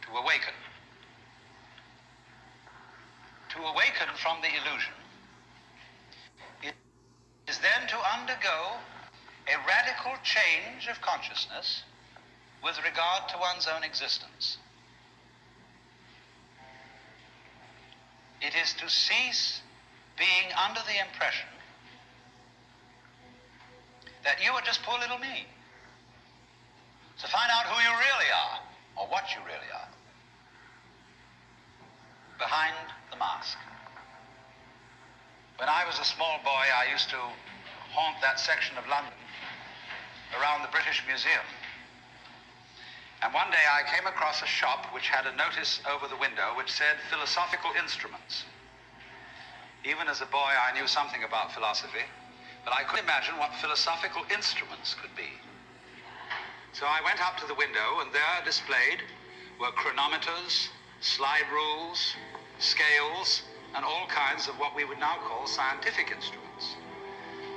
to awaken. To awaken from the illusion is then to undergo a radical change of consciousness with regard to one's own existence. It is to cease being under the impression that you are just poor little me. To find out who you really are, or what you really are, behind the mask. When I was a small boy, I used to haunt that section of London around the British Museum. And one day I came across a shop which had a notice over the window which said philosophical instruments. Even as a boy, I knew something about philosophy, but I couldn't imagine what philosophical instruments could be. So I went up to the window, and there displayed were chronometers, slide rules, scales, and all kinds of what we would now call scientific instruments,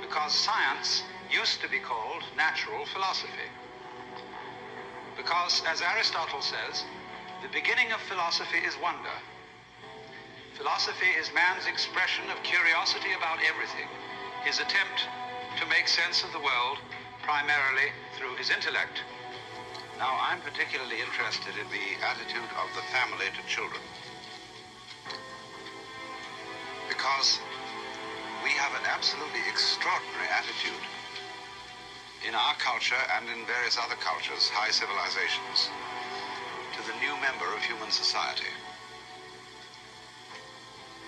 because science used to be called natural philosophy. Because, as Aristotle says, the beginning of philosophy is wonder. Philosophy is man's expression of curiosity about everything, his attempt to make sense of the world primarily through his intellect. Now, I'm particularly interested in the attitude of the family to children, because we have an absolutely extraordinary attitude in our culture and in various other cultures, high civilizations, to the new member of human society.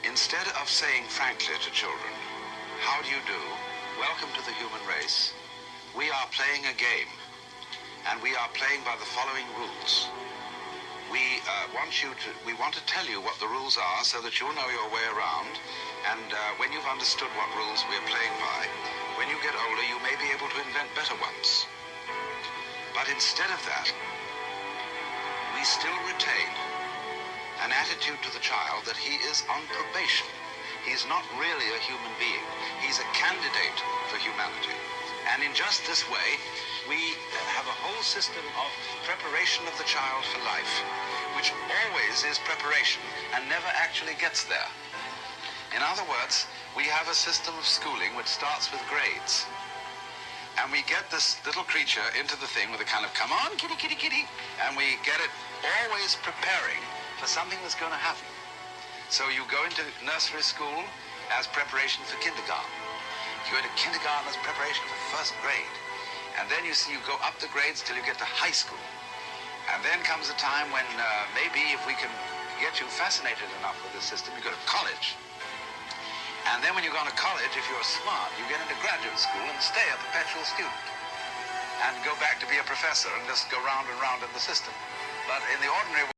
Instead of saying frankly to children, "How do you do? Welcome to the human race," we are playing a game, and we are playing by the following rules. We want to tell you what the rules are so that you'll know your way around, and when you've understood what rules we're playing by, when you get older, you may be able to invent better ones. But instead of that, we still retain an attitude to the child that he is on probation. He's not really a human being. He's a candidate for humanity. And in just this way, we have a whole system of preparation of the child for life, which always is preparation and never actually gets there. In other words, we have a system of schooling which starts with grades. And we get this little creature into the thing with a kind of, "Come on, kitty, kitty, kitty," and we get it always preparing for something that's going to happen. So you go into nursery school as preparation for kindergarten. You go into kindergarten as preparation for first grade. And then you go up the grades till you get to high school. And then comes a time when maybe if we can get you fascinated enough with the system, you go to college. And then when you go to college, if you're smart, you get into graduate school and stay a perpetual student. And go back to be a professor and just go round and round in the system. But in the ordinary